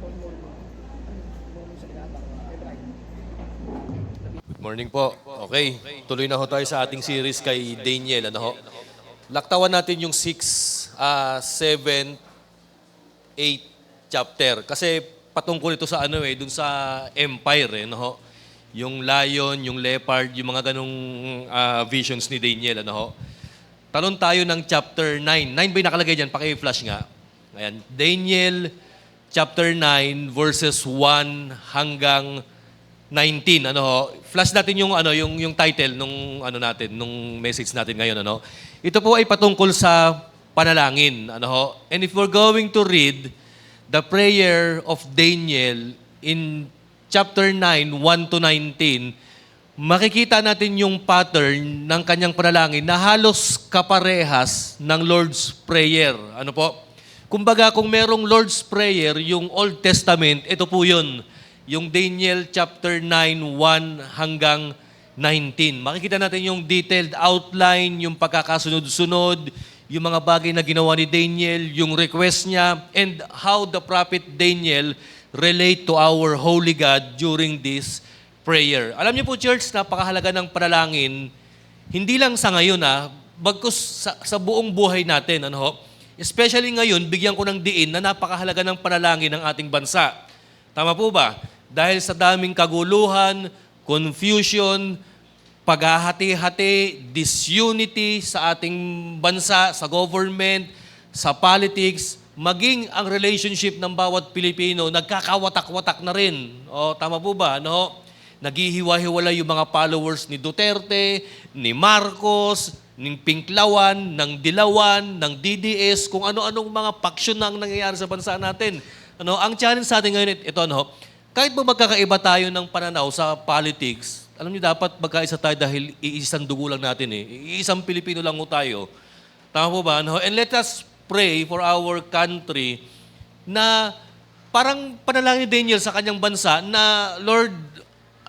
Good morning po. Okay, tuloy na ho tayo sa ating series kay Daniel. Ano ho? Laktawan natin yung 6, 7, 8 chapter. Kasi patungkol ito sa dun sa empire, no ho? Yung lion, yung leopard, yung mga ganong visions ni Daniel, ano ho? Talon tayo ng chapter 9. 9 ba yung nakalagay dyan? Paki-flash nga. Ayan. Daniel chapter 9 verses 1 hanggang 19. Ano ho? Flash natin yung title nung nung message natin ngayon, ano. Ito po ay patungkol sa panalangin, ano ho. And if we're going to read the prayer of Daniel in chapter 9, 1 to 19, makikita natin yung pattern ng kanyang panalangin na halos kaparehas ng Lord's Prayer. Ano po? Kumbaga, kung merong Lord's Prayer, yung Old Testament, ito po yun. Yung Daniel chapter 9, 1 hanggang 19. Makikita natin yung detailed outline, yung pagkakasunod-sunod, yung mga bagay na ginawa ni Daniel, yung request niya, and how the prophet Daniel relate to our holy God during this prayer. Alam niyo po, church, napakahalaga ng panalangin, hindi lang sa ngayon, bagkus sa buong buhay natin. Ano ho? Especially ngayon, bigyan ko ng diin na napakahalaga ng panalangin ng ating bansa. Tama po ba? Dahil sa daming kaguluhan, confusion, paghahati-hati, disunity sa ating bansa, sa government, sa politics, maging ang relationship ng bawat Pilipino, nagkakawatak-watak na rin. O, tama po ba? No? Naghihiwa-hiwalay yung mga followers ni Duterte, ni Marcos, ng Pinklawan, ng Dilawan, ng DDS, kung ano-anong mga paksyon na ang nangyayari sa bansa natin. Ano, ang challenge sa atin ngayon, ito, kahit ba magkakaiba tayo ng pananaw sa politics, alam niyo dapat magkaisa tayo dahil iisang dugo lang natin Iisang Pilipino lang mo tayo. Tama po ba? And let us pray for our country na parang panalangin ni Daniel sa kanyang bansa na, Lord,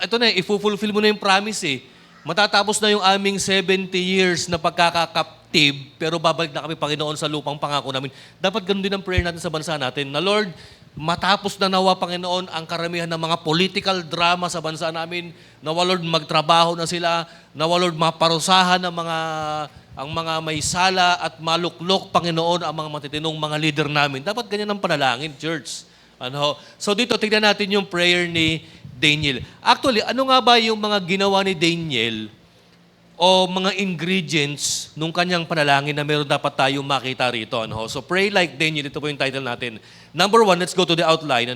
ito na, i-fulfill mo na yung promise Matatapos na yung aming 70 years na pagkakakaptive, pero babalik na kami, Panginoon, sa lupang pangako namin. Dapat ganun din ang prayer natin sa bansa natin, na Lord, matapos na nawa, Panginoon, ang karamihan ng mga political drama sa bansa namin, nawa, Lord, magtrabaho na sila, nawa, Lord, maparusahan ang mga may sala at maluklok, Panginoon, ang mga matitinong mga leader namin. Dapat ganyan ang panalangin, church. So dito, tignan natin yung prayer ni Daniel. Actually, ano nga ba yung mga ginawa ni Daniel o mga ingredients nung kanyang panalangin na meron dapat tayong makita rito? So, pray like Daniel. Ito po yung title natin. Number 1, let's go to the outline.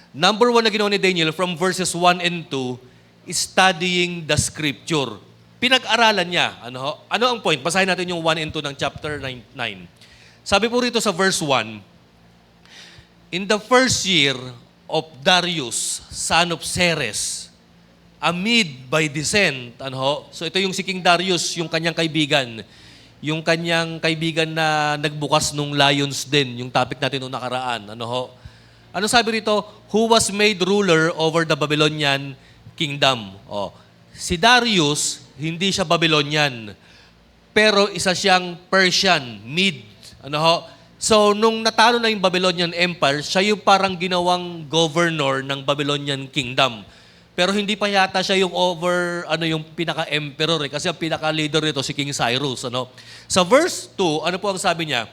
Number 1 na ginawa ni Daniel from verses 1 and 2 is studying the scripture. Pinag-aralan niya. Ano ang point? Basahin natin yung 1 and 2 ng chapter 9. Sabi po rito sa verse 1, in the first year of Darius, son of Ceres, amid by descent. So ito yung si King Darius, yung kanyang kaibigan. Yung kanyang kaibigan na nagbukas nung Lions Den, yung topic natin nung nakaraan. Ano sabi rito? Who was made ruler over the Babylonian kingdom. Si Darius, hindi siya Babylonian, pero isa siyang Persian, Mede. So, nung natalo na yung Babylonian Empire, siya yung parang ginawang governor ng Babylonian Kingdom. Pero hindi pa yata siya yung yung pinaka-emperor kasi ang pinaka-leader nito si King Cyrus. Sa verse 2, ano po ang sabi niya?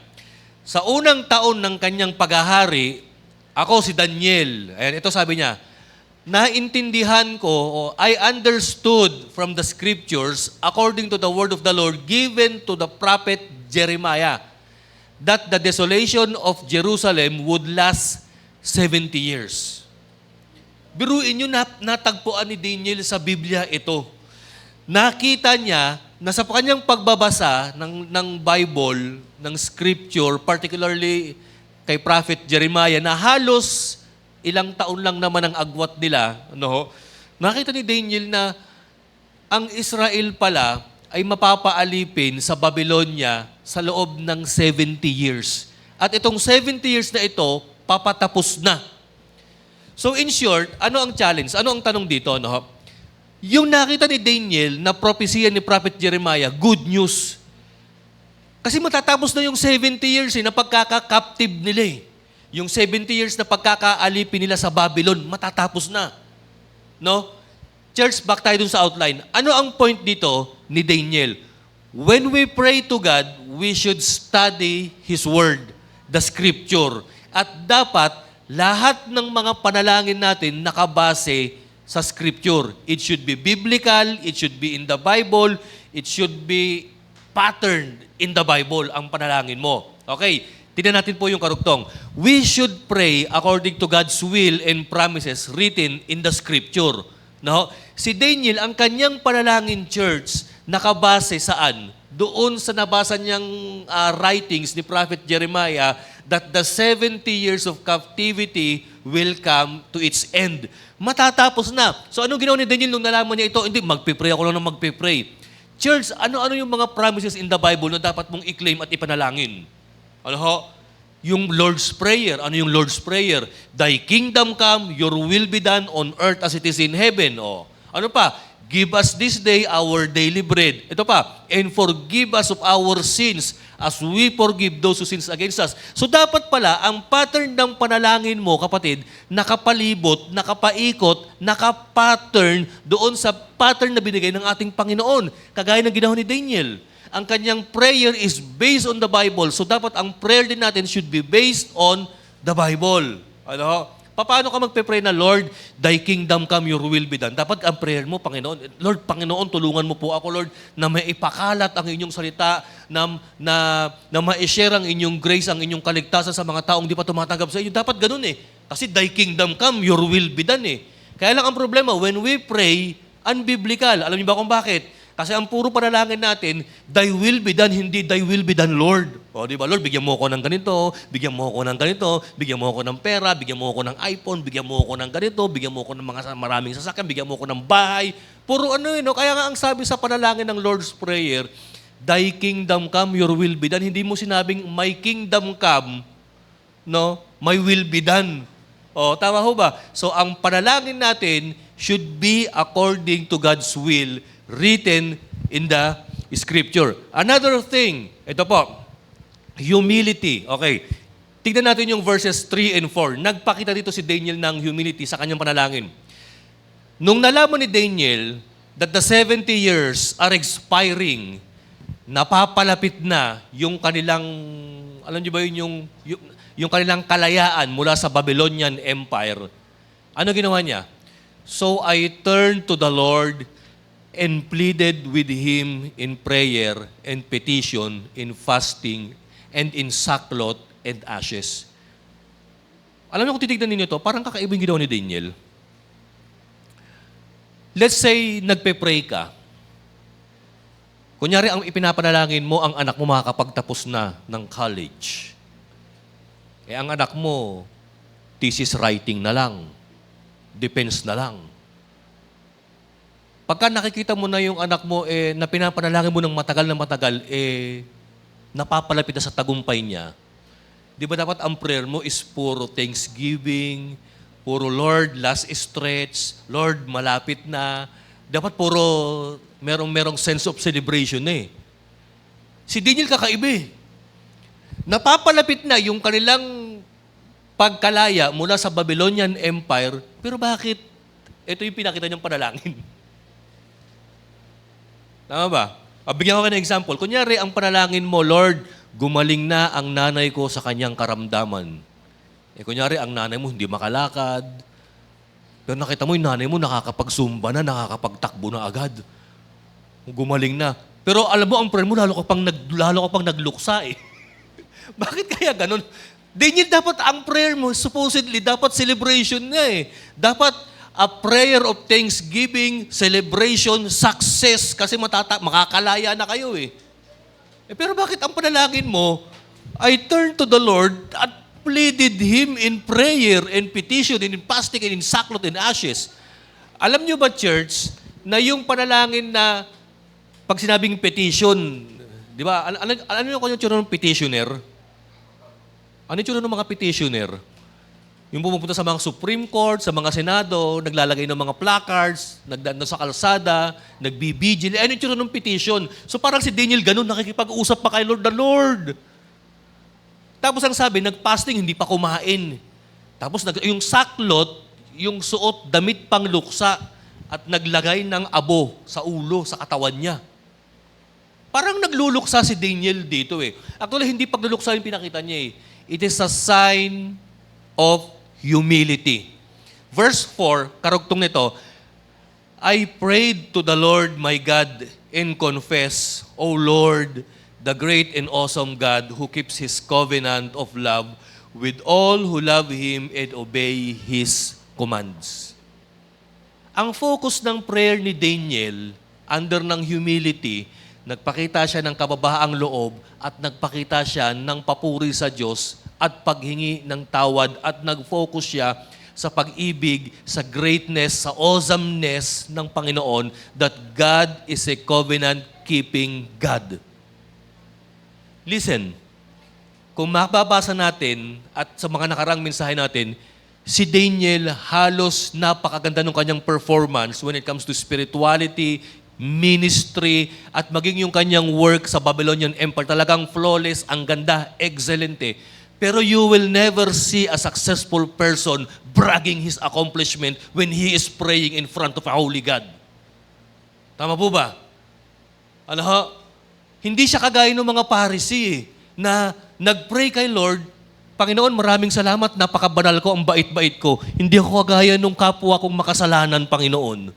Sa unang taon ng kanyang paghahari, ako si Daniel. Ayan, ito sabi niya, naintindihan ko, I understood from the scriptures, according to the word of the Lord, given to the prophet Jeremiah, that the desolation of Jerusalem would last 70 years. Biruin nyo, natagpuan ni Daniel sa Biblia ito. Nakita niya na sa kanyang pagbabasa ng Bible, ng Scripture, particularly kay Prophet Jeremiah, na halos ilang taon lang naman ang agwat nila, nakita ni Daniel na ang Israel pala ay mapapaalipin sa Babylonia sa loob ng 70 years. At itong 70 years na ito, papatapos na. So in short, ano ang challenge? Ano ang tanong dito? Yung nakita ni Daniel na propesya ni Prophet Jeremiah, good news. Kasi matatapos na yung 70 years na pagkaka-captive nila Yung 70 years na pagkakaalipin nila sa Babylon, matatapos na. No? Church, back tayo dun sa outline. Ano ang point dito ni Daniel? When we pray to God, we should study His Word, the Scripture. At dapat, lahat ng mga panalangin natin nakabase sa Scripture. It should be biblical, it should be in the Bible, it should be patterned in the Bible ang panalangin mo. Okay, tignan natin po yung karugtong. We should pray according to God's will and promises written in the Scripture. No? Si Daniel, ang kanyang panalangin, church, nakabase saan? Doon sa nabasa niyang writings ni Prophet Jeremiah that the 70 years of captivity will come to its end. Matatapos na. So anong ginawa ni Daniel nung nalaman niya ito? Hindi, magpipray ako lang ng magpipray. Church, ano-ano yung mga promises in the Bible na dapat mong i-claim at ipanalangin? Ano ho? Yung Lord's Prayer. Ano yung Lord's Prayer? Thy kingdom come, your will be done on earth as it is in heaven. O, ano pa? Give us this day our daily bread. Ito pa, and forgive us of our sins as we forgive those who sins against us. So dapat pala, ang pattern ng panalangin mo, kapatid, nakapalibot, nakapaikot, nakapattern doon sa pattern na binigay ng ating Panginoon. Kagaya ng ginawa ni Daniel. Ang kanyang prayer is based on the Bible. So dapat ang prayer din natin should be based on the Bible. Ano? Paano ka magpe-pray na, Lord, thy kingdom come, your will be done? Dapat ang prayer mo, Panginoon, Lord, Panginoon, tulungan mo po ako, Lord, na maipakalat ang inyong salita, na ma-share ang inyong grace, ang inyong kaligtasan sa mga taong di pa tumatanggap sa inyo. Dapat ganun eh. Kasi thy kingdom come, your will be done eh. Kaya lang ang problema, when we pray, unbiblical. Alam niyo ba kung bakit? Kasi ang puro panalangin natin, thy will be done, hindi thy will be done, Lord. O, di ba, Lord, bigyan mo ako ng ganito, bigyan mo ako ng ganito, bigyan mo ako ng pera, bigyan mo ako ng iPhone, bigyan mo ako ng ganito, bigyan mo ako ng mga maraming sasakyan, bigyan mo ako ng bahay. Puro ano yun, no? Kaya nga ang sabi sa panalangin ng Lord's Prayer, thy kingdom come, your will be done. Hindi mo sinabing, my kingdom come, no? My will be done. O, tama ho ba? So, ang panalangin natin should be according to God's will, written in the Scripture. Another thing, ito po, humility. Okay, tignan natin yung verses 3 and 4. Nagpakita dito si Daniel ng humility sa kanyang panalangin. Nung nalaman ni Daniel that the 70 years are expiring, napapalapit na yung kanilang, alam niyo ba yun, yung kanilang kalayaan mula sa Babylonian Empire. Ano ginawa niya? So I turned to the Lord and pleaded with Him in prayer and petition, in fasting, and in sackcloth and ashes. Alam niyo kung titignan ninyo ito, parang kakaiba yung ginawa ni Daniel. Let's say, nagpe-pray ka. Kunyari, ang ipinapanalangin mo, ang anak mo makakapagtapos na ng college. Eh, ang anak mo, thesis writing na lang, defense na lang. Pagka nakikita mo na yung anak mo, na pinapanalangin mo ng matagal, napapalapit na sa tagumpay niya, di ba dapat ang prayer mo is puro thanksgiving, puro Lord, last stretch, Lord, malapit na. Dapat puro merong sense of celebration eh. Si Daniel kakaiba. Napapalapit na yung kanilang pagkalaya mula sa Babylonian Empire, pero bakit? Ito yung pinakita niyang panalangin. Tama ba? Bigyan ko kayo ng example. Kunyari, ang panalangin mo, Lord, gumaling na ang nanay ko sa kanyang karamdaman. Kunyari, ang nanay mo hindi makalakad. Pero nakita mo, yung nanay mo nakakapag-zumba na, nakakapagtakbo na agad. Gumaling na. Pero alam mo, ang prayer mo, lalo ka pang nagluksa eh. Bakit kaya ganun? Daniel, dapat ang prayer mo, supposedly, dapat celebration na eh. Dapat a prayer of thanksgiving, celebration, success, kasi makakalaya na kayo eh. Pero bakit ang panalangin mo, I turned to the Lord at pleaded Him in prayer and petition and in fasting and in sackcloth and ashes. Alam niyo ba, church, na yung panalangin na pag sinabing petition, di ba, alam niyo kung yung tsura ng petitioner? Ano yung tsura ng mga petitioner? Yung pumupunta sa mga Supreme Court, sa mga Senado, naglalagay ng mga placards, nagdano sa kalsada, nagbibigil. Ano yung tsura ng petition? So parang si Daniel ganun, nakikipag-usap pa kay Lord the Lord. Tapos ang sabi, nag-fasting, hindi pa kumain. Tapos yung saklot, yung suot, damit pang luksa, at naglagay ng abo sa ulo, sa katawan niya. Parang nagluluksa si Daniel dito eh. Actually, hindi pagluluksa yung pinakita niya eh. It is a sign of humility. Verse 4, karugtong nito, I prayed to the Lord my God and confess, O Lord, the great and awesome God who keeps His covenant of love with all who love Him and obey His commands. Ang focus ng prayer ni Daniel, under ng humility, nagpakita siya ng kababaang loob at nagpakita siya ng papuri sa Diyos at paghingi ng tawad at nag-focus siya sa pag-ibig, sa greatness, sa awesomeness ng Panginoon that God is a covenant-keeping God. Listen, kung mababasa natin at sa mga nakarang mensahe natin, si Daniel halos napakaganda ng kanyang performance when it comes to spirituality, ministry, at maging yung kanyang work sa Babylonian Empire. Talagang flawless, ang ganda, excellent eh. Pero you will never see a successful person bragging his accomplishment when he is praying in front of a holy God. Tama po ba? Ano ho? Hindi siya kagaya ng mga Pharisee na nag-pray kay Lord, Panginoon, maraming salamat, napakabanal ko, ang bait-bait ko. Hindi ako kagaya nung kapwa kong makasalanan, Panginoon.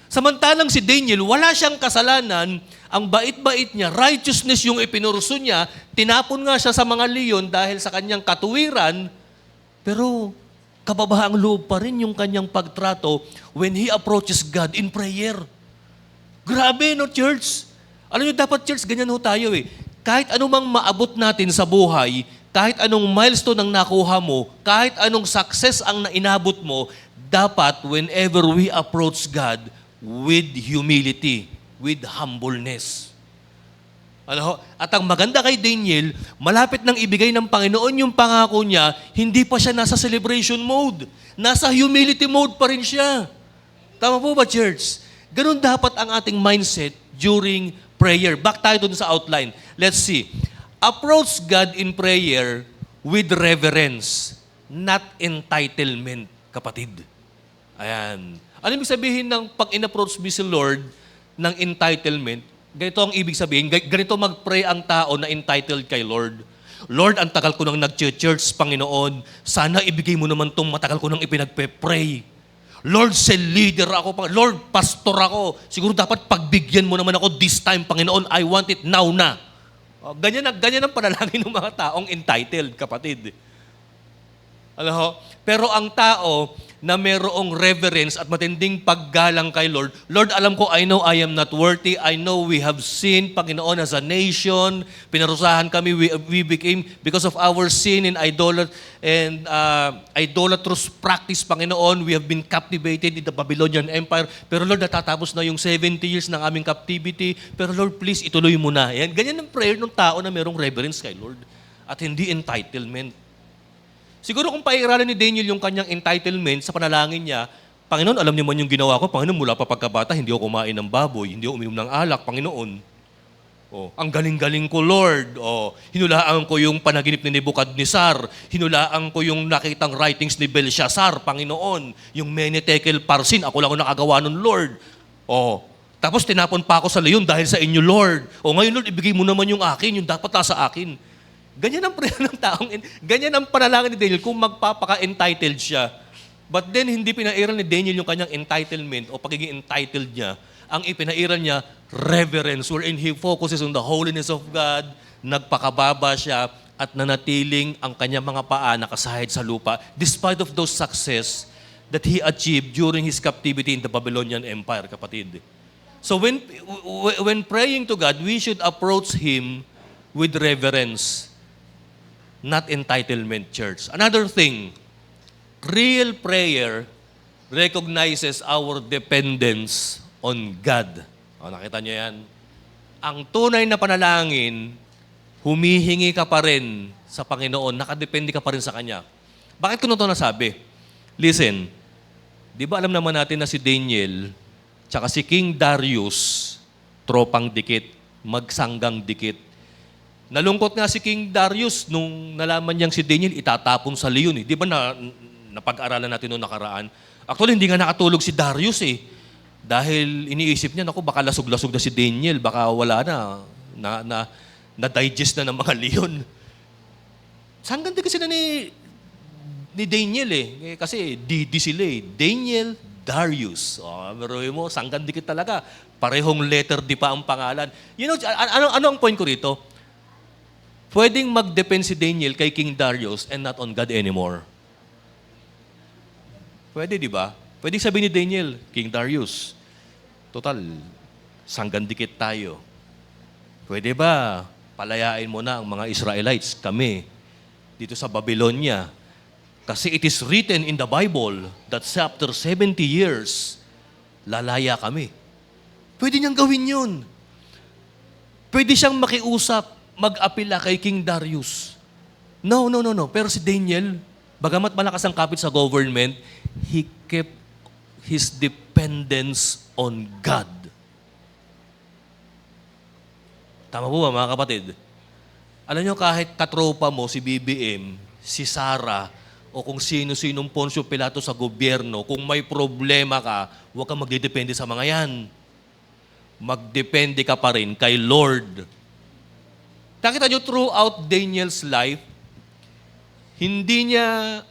Samantalang si Daniel, wala siyang kasalanan, ang bait-bait niya, righteousness yung ipinurso niya, tinapon nga siya sa mga leon dahil sa kanyang katuwiran, pero kababaang loob pa rin yung kanyang pagtrato when he approaches God in prayer. Grabe, no, church? Alam niyo, dapat, church, ganyan ho tayo eh. Kahit anumang maabot natin sa buhay, kahit anong milestone ang nakuha mo, kahit anong success ang nainabot mo, dapat whenever we approach God with humility, with humbleness. Ano? At ang maganda kay Daniel, malapit nang ibigay ng Panginoon yung pangako niya, hindi pa siya nasa celebration mode. Nasa humility mode pa rin siya. Tama po ba, church? Ganun dapat ang ating mindset during prayer. Back tayo dun sa outline. Let's see. Approach God in prayer with reverence, not entitlement, kapatid. Ayan. Ano ibig sabihin ng pag in-approach mo si Lord ng entitlement? Ganito ang ibig sabihin. Ganito mag-pray ang tao na entitled kay Lord. Lord, ang tagal ko nang nag-church, Panginoon. Sana ibigay mo naman tong matagal ko nang ipinagpe-pray. Lord, cell leader ako. Lord, pastor ako. Siguro dapat pagbigyan mo naman ako this time, Panginoon. I want it now na. Ganyan ang panalangin ng mga taong entitled, kapatid. Alam ho? Pero ang tao na mayroong reverence at matinding paggalang kay Lord, Lord, alam ko, I know I am not worthy. I know we have sinned, Panginoon, as a nation. Pinarusahan kami, we became, because of our sin and idolatrous practice, Panginoon, we have been captivated in the Babylonian Empire. Pero Lord, natatapos na yung 70 years ng aming captivity. Pero Lord, please, ituloy mo na. Yan, ganyan ang prayer ng tao na mayroong reverence kay Lord. At hindi entitlement. Siguro kung pairalin ni Daniel yung kanyang entitlement sa panalangin niya, Panginoon, alam niyo man yung ginawa ko, Panginoon, mula pa pagkabata, hindi ako kumain ng baboy, hindi ako uminom ng alak, Panginoon. Ang galing-galing ko, Lord. Hinulaan ko yung panaginip ni Nebuchadnezzar. Hinulaan ko yung nakitang writings ni Belshazzar, Panginoon. Yung mene tekel parsin, ako lang ang nakagawa nun, Lord. Tapos tinapon pa ako sa leon dahil sa inyo, Lord. Ngayon, Lord, ibigay mo naman yung akin, yung dapat nasa akin. Ganyan ang prayer ng taong, ganyan ang panalangin ni Daniel kung magpapaka-entitled siya. But then, hindi pinairal ni Daniel yung kanyang entitlement o pagiging entitled niya. Ang ipinairal niya, reverence, wherein he focuses on the holiness of God, nagpakababa siya, at nanatiling ang kanyang mga paa nakasahid sa lupa, despite of those success that he achieved during his captivity in the Babylonian Empire, kapatid. So when praying to God, we should approach Him with reverence, not entitlement, church. Another thing, real prayer recognizes our dependence on God. Nakita niyo yan? Ang tunay na panalangin, humihingi ka pa rin sa Panginoon, nakadepende ka pa rin sa Kanya. Bakit ko ito nasabi? Listen, di ba alam naman natin na si Daniel, tsaka si King Darius, tropang dikit, magsanggang dikit, Nalungkot nga si King Darius nung nalaman niyang si Daniel itatapon sa leon. Di ba napag-aralan natin noong nakaraan? Actually, hindi nga nakatulog si Darius eh. Dahil iniisip niya, naku, baka lasog-lasog na si Daniel, baka wala na-digest na ng mga leon. Saan ganda kasi na ni Daniel eh. Kasi DD sila eh. Daniel Darius. Meron mo, sanggan dikit talaga. Parehong letter D pa ang pangalan. You know, ano ang point ko rito? Pwedeng mag-depend si Daniel kay King Darius and not on God anymore. Pwede, di ba? Pwede sabihin ni Daniel, King Darius, total, sanggan dikit tayo. Pwede ba palayain mo na ang mga Israelites, kami, dito sa Babylonia? Kasi it is written in the Bible that after 70 years, lalaya kami. Pwede niyang gawin yun. Pwede siyang makiusap, mag-apela kay King Darius. No. Pero si Daniel, bagamat malakas ang kapit sa government, he kept his dependence on God. Tama po ba, mga kapatid? Alam niyo, kahit katropa mo, si BBM, si Sara, o kung sino-sinong Poncio Pilato sa gobyerno, kung may problema ka, huwag kang magdidepende sa mga yan. Magdepende ka pa rin kay Lord. Nakita nyo, throughout Daniel's life, hindi niya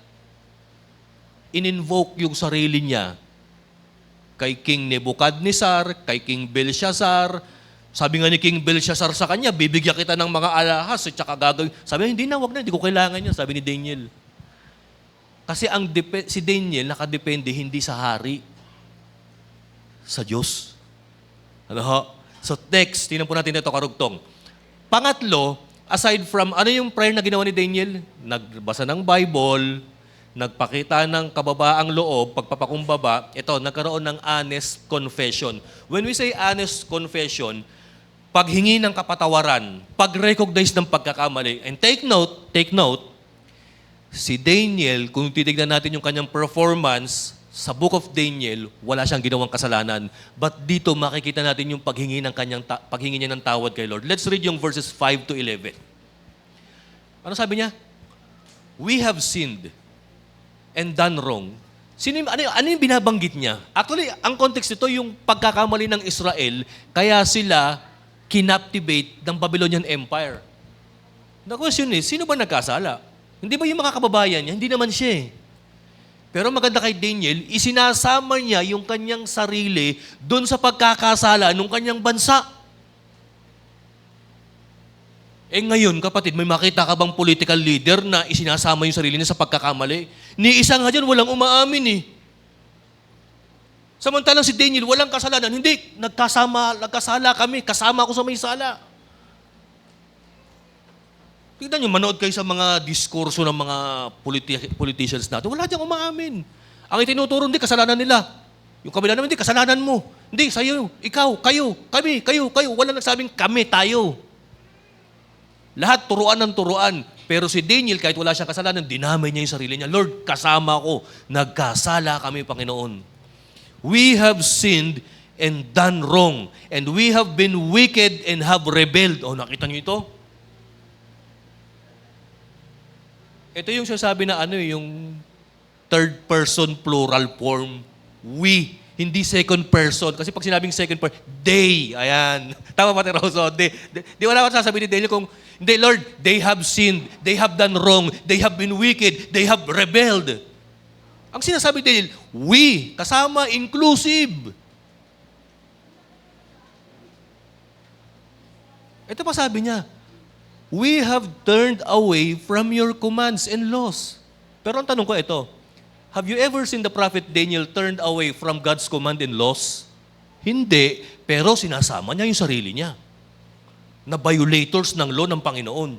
in-invoke yung sarili niya kay King Nebuchadnezzar, kay King Belshazzar. Sabi nga ni King Belshazzar sa kanya, bibigyan kita ng mga alahas at saka gagawin. Sabi niya, hindi na, wag na, hindi ko kailangan yan, sabi ni Daniel. Kasi si Daniel nakadepende hindi sa hari, sa Diyos. Ano ho? So next, tingnan po natin ito karugtong. Pangatlo, aside from, ano yung prayer na ginawa ni Daniel? Nagbasa ng Bible, nagpakita ng kababaang loob, pagpapakumbaba, ito, nagkaroon ng honest confession. When we say honest confession, paghingi ng kapatawaran, pag-recognize ng pagkakamali. And take note, si Daniel, kung titignan natin yung kanyang performance, sa Book of Daniel, wala siyang ginawang kasalanan. But dito, makikita natin yung paghingi niya ng tawad kay Lord. Let's read yung verses 5 to 11. Ano sabi niya? We have sinned and done wrong. Ano yung binabanggit niya? Actually, ang context nito, yung pagkakamali ng Israel, kaya sila kinaptivate ng Babylonian Empire. The question is, sino ba nagkasala? Hindi ba yung mga kababayan niya? Hindi naman siya eh. Pero maganda kay Daniel, isinasama niya yung kanyang sarili doon sa pagkakasala ng kanyang bansa. Ngayon, kapatid, may makita ka bang political leader na isinasama yung sarili niya sa pagkakamali? Ni isa nga dyan, walang umaamin eh. Samantalang si Daniel, walang kasalanan. Hindi, nagkasala kami, kasama ako sa may sala. Tignan nyo, manood kayo sa mga diskurso ng mga politicians natin. Wala diyang umaamin. Ang itinuturo, hindi, kasalanan nila. Yung kabila naman, hindi, kasalanan mo. Hindi, sa'yo, ikaw, kayo, kami, kayo. Wala nagsabing kami, tayo. Lahat turuan ng turuan. Pero si Daniel, kahit wala siyang kasalanan, dinamay niya yung sarili niya. Lord, kasama ko. Nagkasala kami, Panginoon. We have sinned and done wrong. And we have been wicked and have rebelled. Nakita niyo ito? Ito yung sinasabi na yung third person plural form. We. Hindi second person. Kasi pag sinabing second person, they. Ayan. Tama ba, Roso? Di wala ko sasabihin ni Daniel kung, hindi, Lord, they have sinned. They have done wrong. They have been wicked. They have rebelled. Ang sinasabi ni Daniel, we. Kasama, inclusive. Ito pa sabi niya, we have turned away from your commands and laws. Pero ang tanong ko ito, have you ever seen the prophet Daniel turned away from God's command and laws? Hindi, pero sinasama niya yung sarili niya na violators ng law ng Panginoon.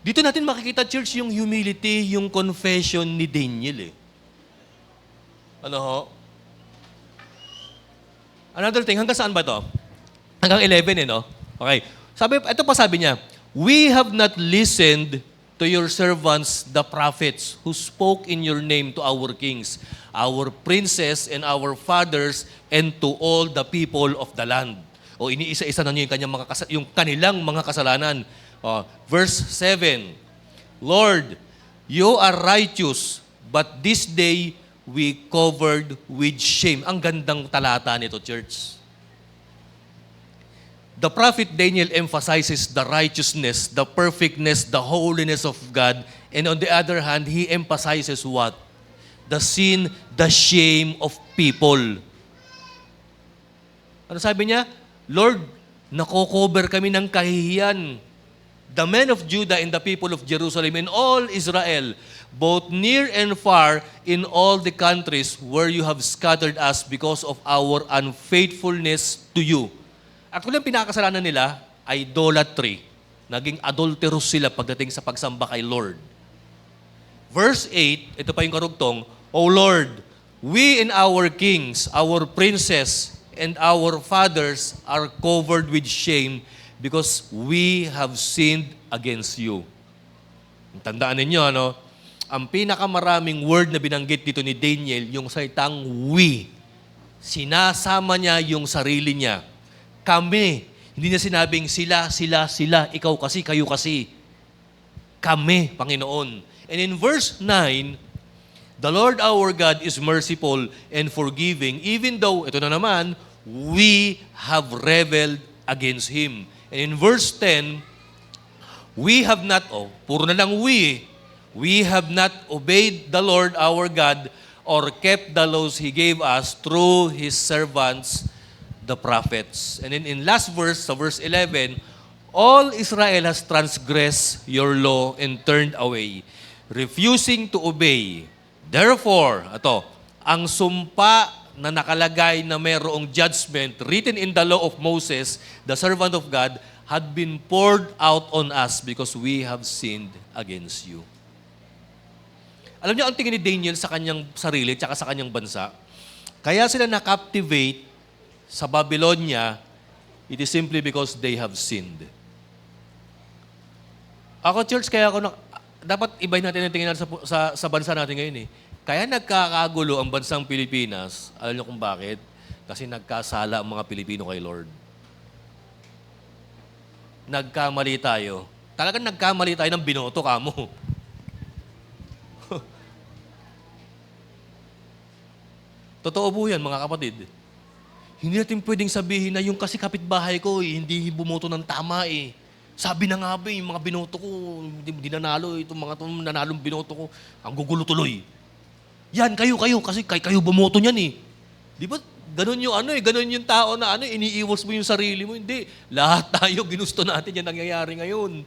Dito natin makikita, church, yung humility, yung confession ni Daniel eh. Ano ho? Another thing, hanggang saan ba ito? Hanggang 11 no? Okay. Ito pa sabi niya, we have not listened to your servants, the prophets, who spoke in your name to our kings, our princes, and our fathers, and to all the people of the land. O iniisa-isa na niyo yung kanilang mga kasalanan. Verse 7, Lord, you are righteous, but this day we covered with shame. Ang gandang talata nito, church. The prophet Daniel emphasizes the righteousness, the perfectness, the holiness of God. And on the other hand, he emphasizes what? The sin, the shame of people. Ano sabi niya? Lord, nako-cover kami ng kahihiyan. The men of Judah and the people of Jerusalem and all Israel, both near and far, in all the countries where you have scattered us because of our unfaithfulness to you. Actually, ang pinakasalanan nila, idolatry. Naging adulterous sila pagdating sa pagsamba kay Lord. Verse 8, ito pa yung karugtong, O Lord, we and our kings, our princes, and our fathers are covered with shame because we have sinned against you. Tandaan ninyo, ano? Ang pinakamaraming word na binanggit dito ni Daniel, yung salitang we. Sinasama niya yung sarili niya. Kami. Hindi niya sinabing sila, ikaw kasi, kayo kasi. Kami, Panginoon. And in verse 9, the Lord our God is merciful and forgiving, even though, ito na naman, we have rebelled against Him. And in verse 10, we have not, puro na lang we have not obeyed the Lord our God or kept the laws He gave us through His servants, the prophets. And then in last verse, sa verse 11, all Israel has transgressed your law and turned away, refusing to obey. Therefore, ang sumpa na nakalagay na mayroong judgment written in the law of Moses, the servant of God, had been poured out on us because we have sinned against you. Alam niyo, ang tingin ni Daniel sa kanyang sarili at sa kanyang bansa, kaya sila na-captivate sa Babylonia, it is simply because they have sinned. Ako, church, kaya ako dapat ibahin natin ang tingin natin sa bansa natin ngayon eh. Kaya nagkakagulo ang bansang Pilipinas. Alam niyo kung bakit? Kasi nagkasala ang mga Pilipino kay Lord. Nagkamali tayo. Talagang nagkamali tayo ng binoto kamo. Totoo po yan, mga kapatid. Hindi natin pwedeng sabihin na yung kasi kapitbahay ko, hindi bumoto ng tama eh. Sabi na nga ba, yung mga binoto ko, hindi nanalo. Itong mga nanalong binoto ko, ang gugulo tuloy. Yan, kayo, kasi kayo bumoto niyan eh. Di ba, ganun yung ganun yung tao na iniiwas mo yung sarili mo. Hindi, lahat tayo, ginusto natin yan nangyayari ngayon.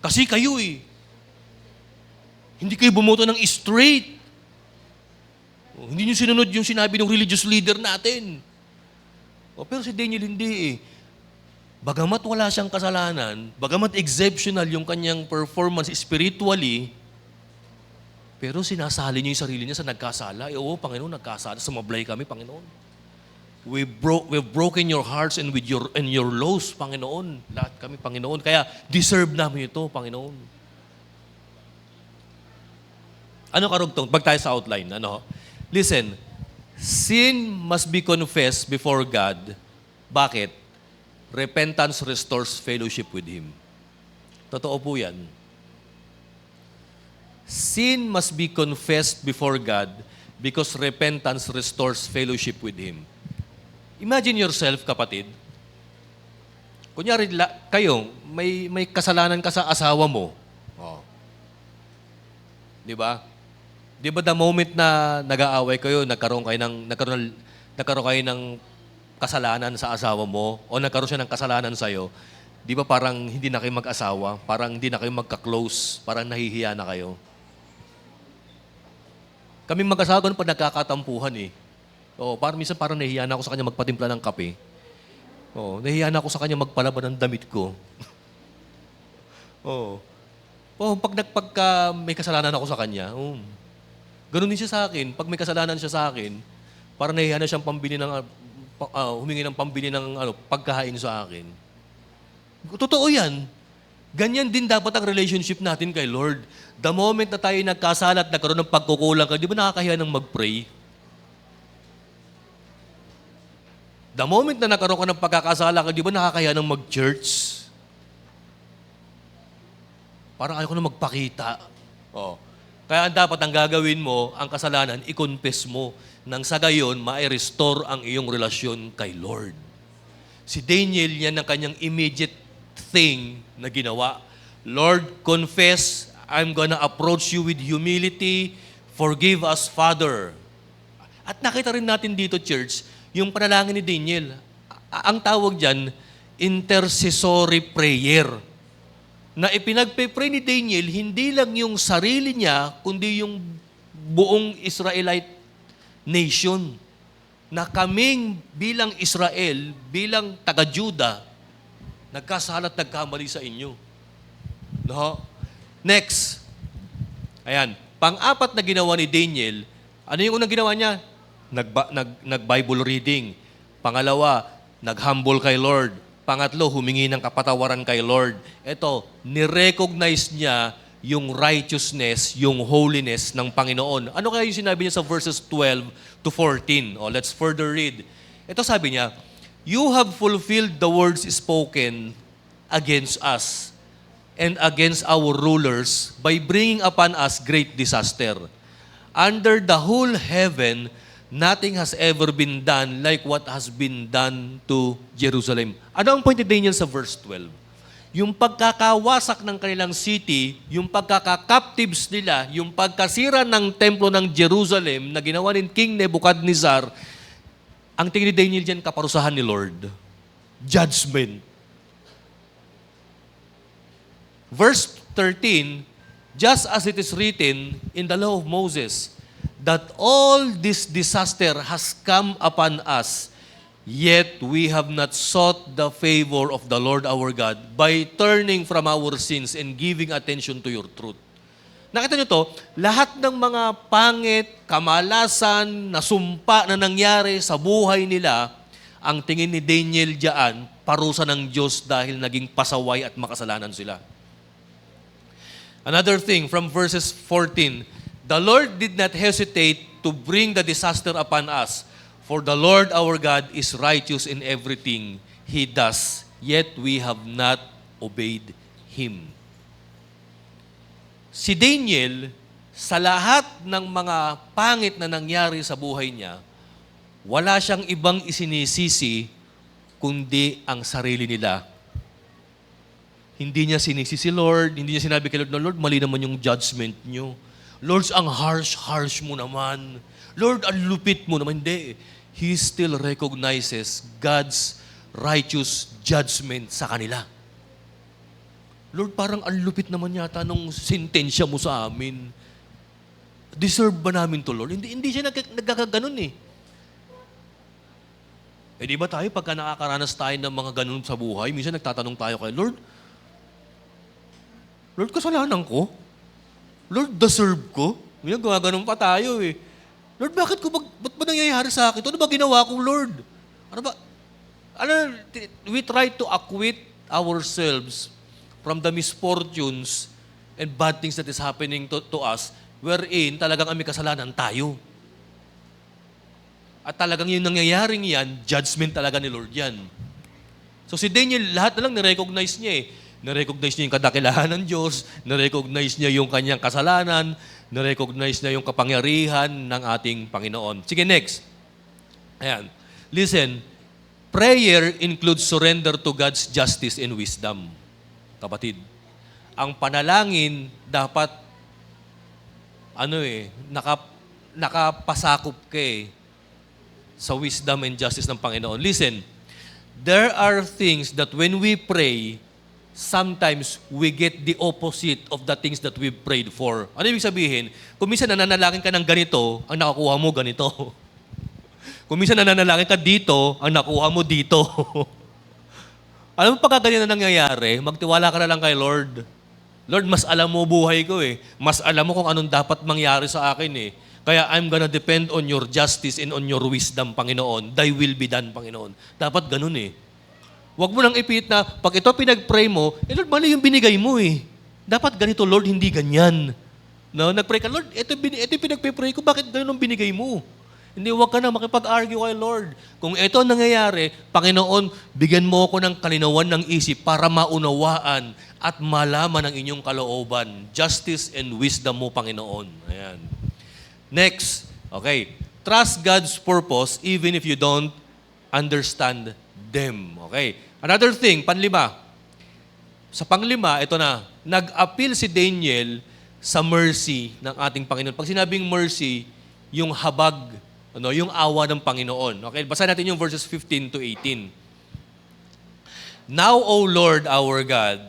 Kasi kayo eh. Hindi kayo bumoto ng straight. Hindi nyo sinunod yung sinabi ng religious leader natin. Pero si Daniel hindi eh. Bagamat wala siyang kasalanan, bagamat exceptional yung kanyang performance spiritually, pero sinasali niya yung sarili niya sa nagkasala. Panginoon, nagkasala. Sumablay kami, Panginoon. We've broken your hearts and your laws, Panginoon. Lahat kami, Panginoon. Kaya deserve namin ito, Panginoon. Ano karugtong? Pag tayo sa outline, Listen, sin must be confessed before God. Bakit? Repentance restores fellowship with Him. Totoo po yan. Sin must be confessed before God because repentance restores fellowship with Him. Imagine yourself, kapatid. Kunyari, kayo, may kasalanan ka sa asawa mo. Di ba? Di ba the moment na nag-aaway kayo, nagkaroon kayo ng kasalanan sa asawa mo o nagkaroon siya ng kasalanan sa'yo, di ba parang hindi na kayo mag-asawa, parang hindi na kayo magka-close, parang nahihiya na kayo. Kaming mag-asawa ganun pag nagkakatampuhan eh. Minsan parang nahihiya na ako sa kanya magpatimpla ng kape. Nahihiya na ako sa kanya magpalaban ng damit ko. Pagka may kasalanan ako sa kanya, ganun din siya sa akin. Pag may kasalanan siya sa akin, parang nahihiya na siyang humingi ng pambili ng pagkain sa akin. Totoo yan. Ganyan din dapat ang relationship natin kay Lord. The moment na tayo nagkasala at nagkaroon ng pagkukulang ka, di ba nakakahiya ng mag-pray? The moment na nagkaroon ka ng pagkakasala ka, di ba nakakahiya ng mag-church? Parang ayaw ko na magpakita. Oh. Kaya dapat ang gagawin mo, ang kasalanan, i-confess mo. Nang sa gayon, ma-restore ang iyong relasyon kay Lord. Si Daniel, yan ang kanyang immediate thing na ginawa. Lord, confess, I'm gonna approach you with humility. Forgive us, Father. At nakita rin natin dito, church, yung panalangin ni Daniel. Ang tawag dyan, intercessory prayer. Na ipinagpe-pray ni Daniel, hindi lang yung sarili niya, kundi yung buong Israelite nation. Na kaming bilang Israel, bilang taga-Juda, nagkasala at nagkamali sa inyo. No? Next. Ayan. Pang-apat na ginawa ni Daniel, ano yung unang ginawa niya? Nag-Bible reading. Pangalawa, nag-humble kay Lord. Pangatlo, humingi ng kapatawaran kay Lord. Ito, nirecognize niya yung righteousness, yung holiness ng Panginoon. Ano kaya yung sinabi niya sa verses 12 to 14? O, let's further read. Ito sabi niya, you have fulfilled the words spoken against us and against our rulers by bringing upon us great disaster. Under the whole heaven, nothing has ever been done like what has been done to Jerusalem. Ano ang point ni Daniel sa verse 12? Yung pagkakawasak ng kanilang city, yung pagkaka-captives nila, yung pagkasira ng templo ng Jerusalem na ginawa ni King Nebuchadnezzar, ang tingin ni Daniel dyan, kaparusahan ni Lord. Judgment. Verse 13, just as it is written in the law of Moses, that all this disaster has come upon us, yet we have not sought the favor of the Lord our God by turning from our sins and giving attention to your truth. Nakita nyo to, lahat ng mga pangit, kamalasan, nasumpa na nangyari sa buhay nila, ang tingin ni Daniel diyan, parusa ng Diyos dahil naging pasaway at makasalanan sila. Another thing from verses 14, the Lord did not hesitate to bring the disaster upon us, for the Lord our God is righteous in everything He does, yet we have not obeyed Him. Si Daniel, sa lahat ng mga pangit na nangyari sa buhay niya, wala siyang ibang isinisisi kundi ang sarili nila. Hindi niya sinisi si Lord, hindi niya sinabi kay Lord, no, Lord, mali naman yung judgment niyo. Lord, ang harsh mo naman. Lord, ang lupit mo naman. Hindi. He still recognizes God's righteous judgment sa kanila. Lord, parang ang lupit naman yata nung sentensya mo sa amin. Deserve ba namin to, Lord? Hindi siya nagkakaganon eh. Eh di ba tayo, pagka nakakaranas tayo ng mga ganun sa buhay, minsan nagtatanong tayo kay Lord, Lord, kasalanan ko? Lord, deserve ko? Ngayon, gumaganon pa tayo eh. Lord, ba't ba nangyayari sa akin? Ano ba ginawa ko, Lord? We try to acquit ourselves from the misfortunes and bad things that is happening to us, wherein talagang may kasalanan tayo. At talagang yung nangyayaring yan, judgment talaga ni Lord yan. So si Daniel, lahat na lang nirecognize niya eh. Nirecognize niya yung kadakilahan ng Diyos, nirecognize niya yung kanyang kasalanan, nirecognize niya yung kapangyarihan ng ating Panginoon. Sige, next. Ayan. Listen, prayer includes surrender to God's justice and wisdom. Kapatid, ang panalangin dapat, nakapasakop ka sa wisdom and justice ng Panginoon. Listen, there are things that when we pray, sometimes we get the opposite of the things that we prayed for. Ano ibig sabihin? Kung minsan nananalangin ka ng ganito, ang nakukuha mo ganito. Kung minsan nananalangin ka dito, ang nakuha mo dito. Alam mo pagka ganyan na nangyayari, magtiwala ka na lang kay Lord. Lord, mas alam mo buhay ko eh. Mas alam mo kung anong dapat mangyari sa akin eh. Kaya I'm gonna depend on your justice and on your wisdom, Panginoon. Thy will be done, Panginoon. Dapat ganun eh. Huwag mo nang ipilit na, pag ito pinag-pray mo, Lord, mali yung binigay mo eh. Dapat ganito, Lord, hindi ganyan. No? Nag-pray ka, Lord, ito yung pinag-pray ko, bakit ganun ang binigay mo? Hindi, huwag ka na makipag-argue kay Lord. Kung ito ang nangyayari, Panginoon, bigyan mo ako ng kalinawan ng isip para maunawaan at malaman ang inyong kalooban. Justice and wisdom mo, Panginoon. Ayan. Next, okay. Trust God's purpose even if you don't understand them. Okay. Another thing, panlima. Sa panglima, ito na, nag-appeal si Daniel sa mercy ng ating Panginoon. Pag sinabing mercy, yung habag, yung awa ng Panginoon. Okay, basahin natin yung verses 15 to 18. Now, O Lord our God,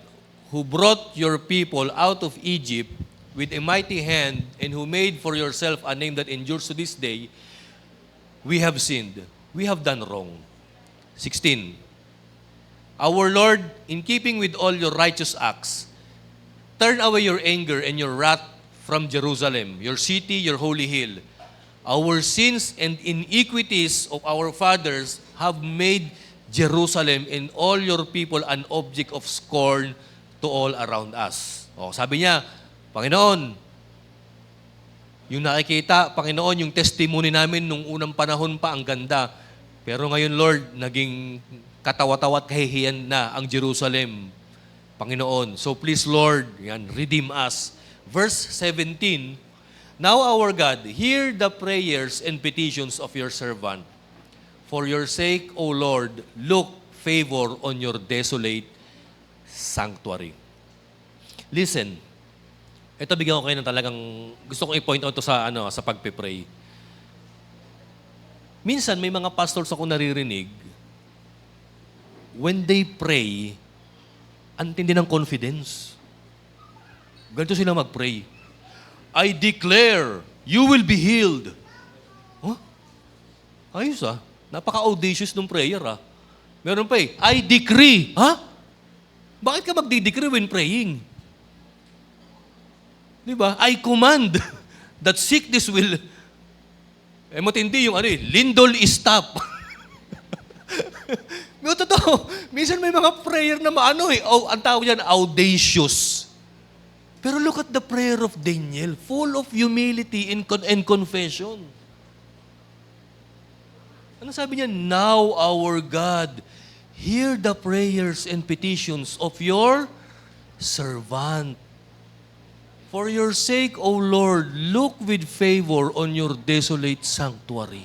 who brought your people out of Egypt with a mighty hand and who made for yourself a name that endures to this day, we have sinned. We have done wrong. 16. Our Lord, in keeping with all your righteous acts, turn away your anger and your wrath from Jerusalem, your city, your holy hill. Our sins and iniquities of our fathers have made Jerusalem and all your people an object of scorn to all around us. O, sabi niya, Panginoon, yung nakikita, Panginoon, yung testimony namin nung unang panahon pa, ang ganda. Pero ngayon, Lord, naging katawa-tawa at kahihiyan na ang Jerusalem. Panginoon. So please, Lord, redeem us. Verse 17, Now our God, hear the prayers and petitions of your servant. For your sake, O Lord, look favor on your desolate sanctuary. Listen, ito bigyan ko kayo ng talagang, gusto kong i-point out to sa pagpe-pray. Minsan, may mga pastors ako naririnig, when they pray, ang tindi ng confidence. Ganito sila mag-pray. I declare, you will be healed. Huh? Ayos Napaka-audacious ng prayer Meron pa I decree. Bakit ka magdi-decree when praying? Di ba? I command that sickness will... matindi yung lindol stop. Totoo. Minsan may mga prayer na ang tawag yan, audacious. Pero look at the prayer of Daniel, full of humility and confession. Ano sabi niya? Now, our God, hear the prayers and petitions of your servant. For your sake, O Lord, look with favor on your desolate sanctuary.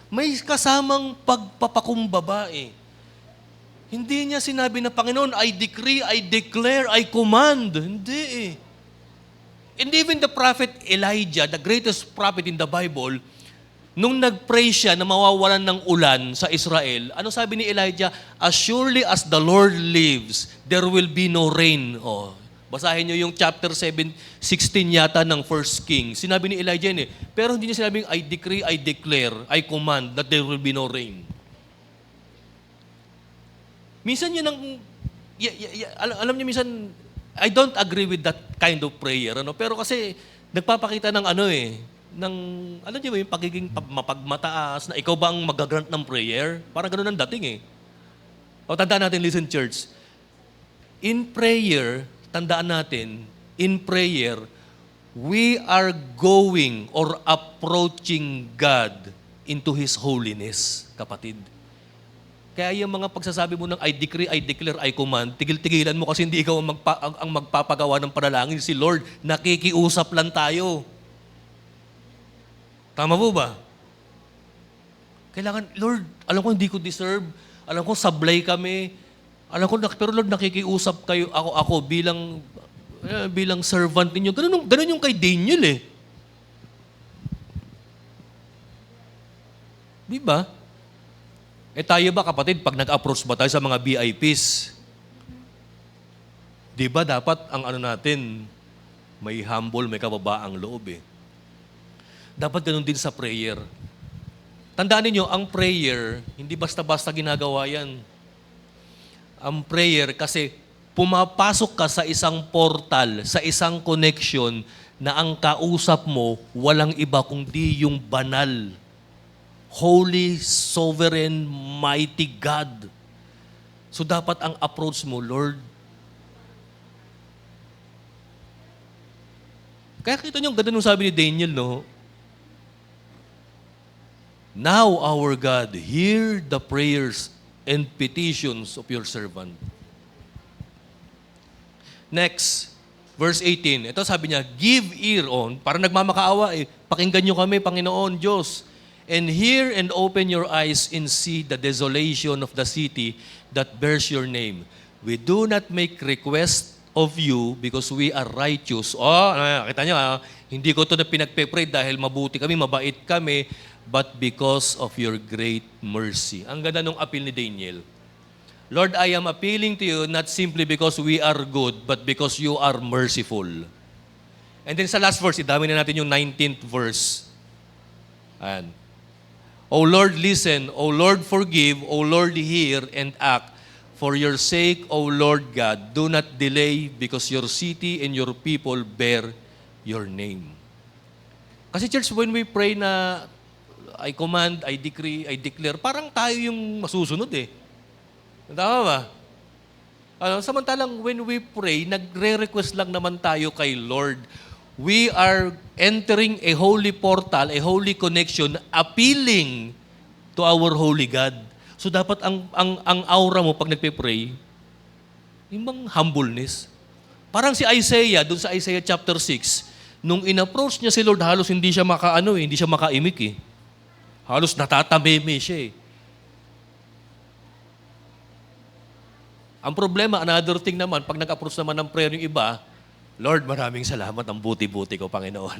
May kasamang pagpapakumbaba Hindi niya sinabi na, Panginoon, I decree, I declare, I command. Hindi And even the prophet Elijah, the greatest prophet in the Bible, nung nag-pray siya na mawawalan ng ulan sa Israel, ano sabi ni Elijah? As surely as the Lord lives, there will be no rain. Basahin niyo yung chapter 16 yata ng 1 Kings. Sinabi ni Elijah Pero hindi niya sinabing, I decree, I declare, I command that there will be no rain. Minsan yan ang, alam niyo minsan, I don't agree with that kind of prayer. Pero kasi, nagpapakita ng alam niyo ba yung pagiging mapagmataas na ikaw ba ang mag-grant ng prayer? Parang ganun ang dating tandaan natin, listen church. In prayer, tandaan natin, in prayer, we are going or approaching God into His holiness, kapatid. Kaya yung mga pagsasabi mo ng I decree, I declare, I command, tigil-tigilan mo kasi hindi ikaw ang magpapagawa ng panalangin. Si Lord, nakikiusap lang tayo. Tama po ba? Kailangan, Lord, alam ko hindi ko deserve. Alam ko sablay kami. Alam ko, pero Lord, nakikiusap kayo, ako bilang servant ninyo. Ganun yung kay Daniel Di ba? Tayo ba kapatid, pag nag-approach ba tayo sa mga VIPs, di ba dapat ang natin, may humble, may kababaang loob Dapat ganun din sa prayer. Tandaan niyo, ang prayer, hindi basta-basta ginagawa yan. Ang prayer kasi pumapasok ka sa isang portal, sa isang connection na ang kausap mo, walang iba kundi yung banal, holy, sovereign, mighty God. So dapat ang approach mo, Lord. Kaya kita niyo, ganda nung sabi ni Daniel, no? Now, our God, hear the prayers and petitions of your servant. Next, verse 18. Ito sabi niya, give ear on, para nagmamakaawa pakinggan niyo kami, Panginoon Diyos, and hear and open your eyes and see the desolation of the city that bears your name. We do not make request of you because we are righteous. Kita niyo, hindi ko ito na pinagpe-pray dahil mabuti kami, mabait kami, but because of your great mercy. Ang ganda ng appeal ni Daniel. Lord, I am appealing to you not simply because we are good, but because you are merciful. And then sa last verse, idami na natin yung 19th verse. Ayan. O Lord, listen. O Lord, forgive. O Lord, hear and act. For your sake, O Lord God, do not delay because your city and your people bear your name. Kasi church, when we pray na I command, I decree, I declare, parang tayo yung masusunod eh. Tama ba? Samantalang when we pray, nagre-request lang naman tayo kay Lord. We are entering a holy portal, a holy connection, appealing to our holy God. So dapat ang aura mo pag nagpe-pray, yung bang humbleness. Parang si Isaiah, dun sa Isaiah chapter 6, nung in-approach niya si Lord, halos hindi siya hindi siya makaimik eh. Halos natatameme siya eh. Ang problema, another thing naman, pag nag-approach naman ng prayer yung iba, Lord, maraming salamat, ang buti-buti ko, Panginoon.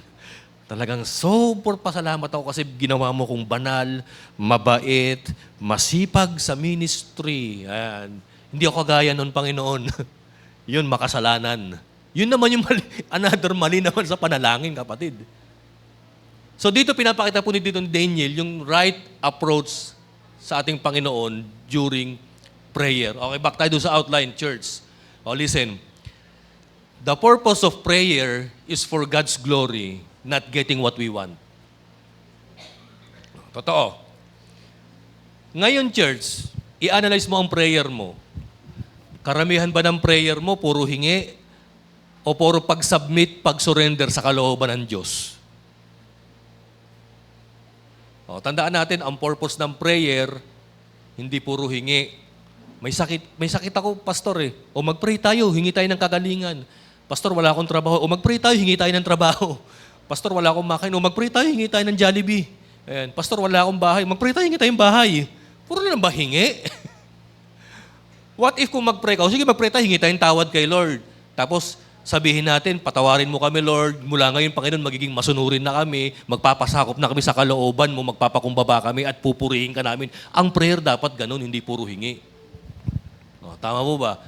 Talagang super pasalamat ako kasi ginawa mo kong banal, mabait, masipag sa ministry. Ayan. Hindi ako kagaya nun, Panginoon. Yun, makasalanan. Yun naman yung another mali naman sa panalangin, kapatid. So dito pinapakita po ni Daniel yung right approach sa ating Panginoon during prayer. Okay, back tayo sa outline, church. Listen. The purpose of prayer is for God's glory, not getting what we want. Totoo. Ngayon, church, i-analyze mo ang prayer mo. Karamihan ba ng prayer mo, puro hingi, o puro pag-submit, pag-surrender sa kalooban ng Diyos? Tandaan natin, ang purpose ng prayer, hindi puro hingi. May sakit ako, pastor eh. O mag-pray tayo, hingi tayo ng kagalingan. Pastor, wala akong trabaho. O mag-pray tayo, hingi tayo ng trabaho. Pastor, wala akong makain. O mag-pray tayo, hingi tayo ng Jollibee. Ayan. Pastor, wala akong bahay. Mag-pray tayo, hingi tayo ng bahay. Puro na lang ba hingi? What if kung mag-pray ka? O sige, mag-pray tayo, hingi tayong tawad kay Lord. Tapos, sabihin natin, patawarin mo kami, Lord. Mula ngayon, Panginoon, magiging masunurin na kami. Magpapasakop na kami sa kalooban mo. Magpapakumbaba kami at pupurihin ka namin. Ang prayer dapat ganun, hindi puro hingi. Tama mo ba?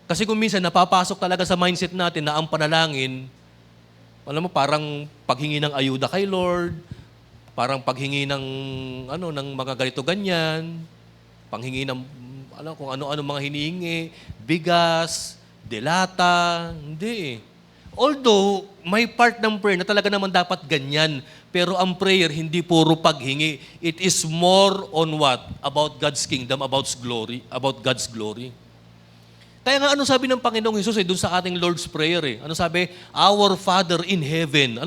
Kasi kung minsan napapasok talaga sa mindset natin na ang panalangin, alam mo, parang paghingi ng ayuda kay Lord, parang paghingi ng ng mga ganito ganyan, panghingi ng kung ano-ano mga hinihingi, bigas, delata, hindi. Although may part ng prayer na talaga naman dapat ganyan, pero ang prayer hindi puro paghingi. It is more on what? About God's kingdom, about God's glory. Kaya nga ano sabi ng Panginoong Hesus dun sa ating Lord's Prayer eh. Ano sabi? Our Father in heaven.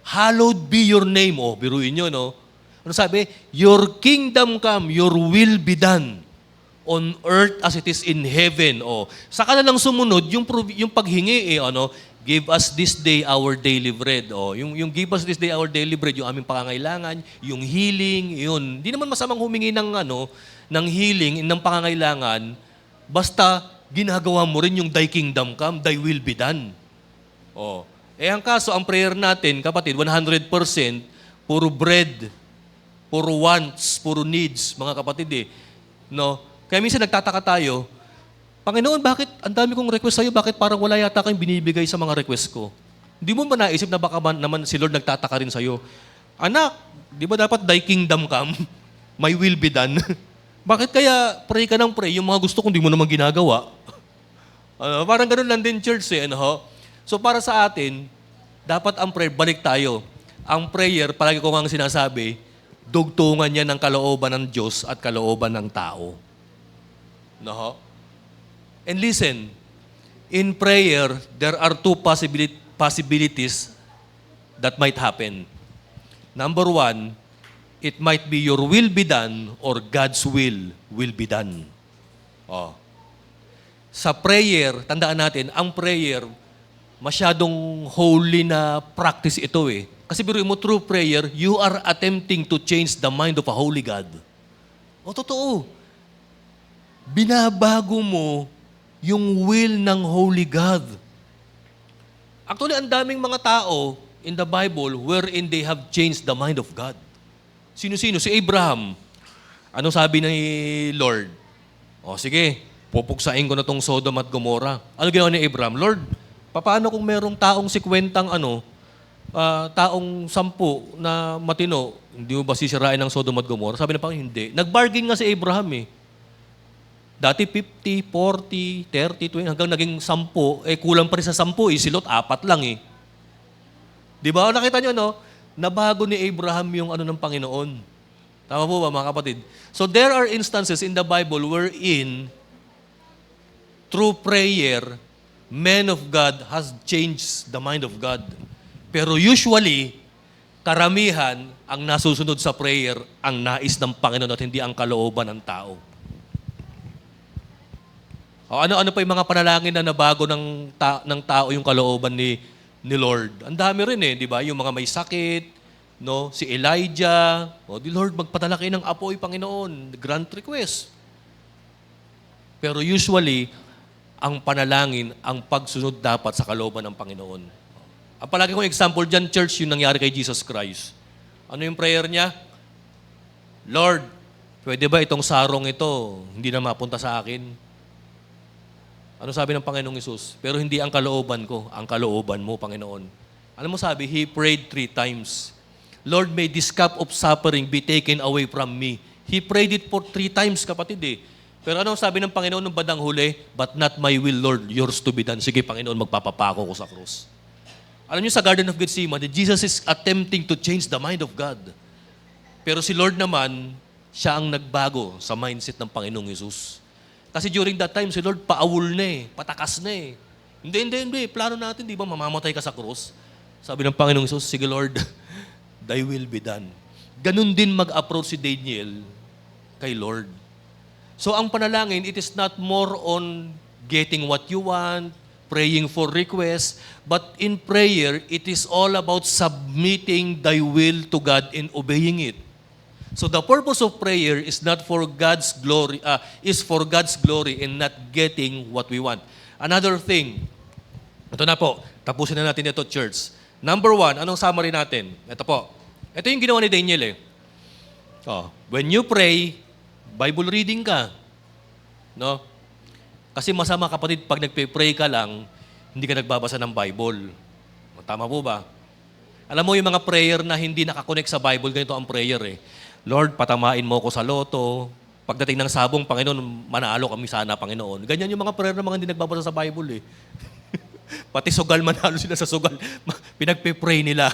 Hallowed be your name. Biruin nyo, no? Ano sabi? Your kingdom come, your will be done on earth as it is in heaven. Sa kanilang sumunod, yung paghingi give us this day our daily bread. Yung give us this day our daily bread, yung aming pangangailangan, yung healing, yun. Hindi naman masamang humingi ng healing, ng pangangailangan, basta ginagawa mo rin yung thy kingdom come, thy will be done. Ang kaso, ang prayer natin, kapatid, 100%, puro bread, puro wants, puro needs, mga kapatid eh. Kaya minsan nagtataka tayo, Panginoon, bakit ang dami kong request sa'yo? Bakit parang wala yata kayong binibigay sa mga request ko? Hindi mo ba naisip na baka naman si Lord nagtataka rin sa'yo? Anak, di ba dapat thy kingdom come? My will be done. Bakit kaya pray ka ng pray? Yung mga gusto kong di mo naman ginagawa. Parang ganun lang din church eh. So para sa atin, dapat ang prayer, balik tayo. Ang prayer, palagi ko nga sinasabi, dugtungan niya ng kalooban ng Diyos at kalooban ng tao. And listen, in prayer, there are two possibilities that might happen. Number one, It might be your will be done or God's will be done. Oh. Sa prayer, tandaan natin, ang prayer, masyadong holy na practice ito eh. Kasi biruin mo, through prayer, you are attempting to change the mind of a holy God. O totoo. Binabago mo yung will ng holy God. Actually, ang daming mga tao in the Bible wherein they have changed the mind of God. Sino-sino? Si Abraham. Anong sabi ni Lord? O sige, pupuksain ko na tong Sodom at Gomorrah. Ano ginawa ni Abraham? Lord, paano kung merong taong 50 taong 10 na matino, hindi mo ba sisirain ng Sodom at Gomorrah? Sabi na Panginoon, hindi. Nag-bargain nga si Abraham eh. Dati 50, 40, 30, 20, hanggang naging 10, kulang pa rin sa 10 eh. Si Lot, 4 lang eh. Di ba? Nakita nyo, no? Nabago ni Abraham yung ng Panginoon. Tama po ba, mga kapatid? So there are instances in the Bible wherein through prayer, men of God has changed the mind of God. Pero usually, karamihan, ang nasusunod sa prayer, ang nais ng Panginoon at hindi ang kalooban ng tao. O ano pa yung mga panalangin na nabago ng tao yung kalooban ni Lord? Ang dami rin eh, di ba? Yung mga may sakit, no? Si Elijah, di Lord, magpadala kayo ng apoy, Panginoon. Grant request. Pero usually, ang panalangin, ang pagsunod dapat sa kalooban ng Panginoon. Ang palagi kong example dyan, church, yung nangyari kay Jesus Christ. Ano yung prayer niya? Lord, pwede ba itong sarong ito, hindi na mapunta sa akin? Ano sabi ng Panginoong Hesus? Pero hindi ang kalooban ko, ang kalooban mo, Panginoon. Ano mo sabi? He prayed 3 times. Lord, may this cup of suffering be taken away from me. He prayed it for 3 times, kapatid eh. Pero ano sabi ng Panginoon ng bandang huli? But not my will, Lord, yours to be done. Sige, Panginoon, magpapapako ko sa krus. Alam niyo sa Garden of Gethsemane, Jesus is attempting to change the mind of God. Pero si Lord naman, siya ang nagbago sa mindset ng Panginoong Hesus. Kasi during that time, si Lord paawol na eh, patakas na eh. Hindi. Plano natin, di ba, mamamatay ka sa krus? Sabi ng Panginoong Hesus, sige Lord, thy will be done. Ganun din mag-approach si Daniel kay Lord. So ang panalangin, it is not more on getting what you want, praying for requests, but in prayer, it is all about submitting thy will to God and obeying it. So the purpose of prayer is not for God's glory, is for God's glory and not getting what we want. Another thing, ito na po, tapusin na natin ito, church. Number 1, anong summary natin? Ito po. Ito yung ginawa ni Daniel eh. When you pray, Bible reading ka. No? Kasi masama kapatid, pag nagpe-pray ka lang, hindi ka nagbabasa ng Bible. Tama po ba? Alam mo yung mga prayer na hindi nakakonect sa Bible, ganito ang prayer eh. Lord, patamain mo ko sa loto. Pagdating ng sabong, Panginoon, manalo kami sana, Panginoon. Ganyan yung mga prayer ng mga hindi nagbabasa sa Bible eh. Pati sugal, manalo sila sa sugal. Pinagpe-pray nila.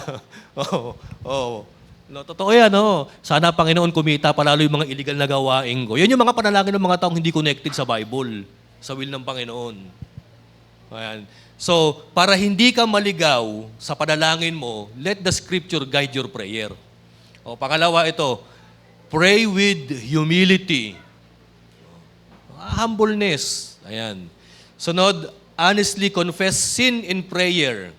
No, totoo yan, no? Sana, Panginoon, kumita palalo yung mga illegal na gawain ko. Yan yung mga panalangin ng mga taong hindi connected sa Bible, sa will ng Panginoon. Ayan. So, para hindi ka maligaw sa panalangin mo, let the Scripture guide your prayer. Pangalawa ito, pray with humility. Humbleness. Ayan. Sunod, honestly confess sin in prayer.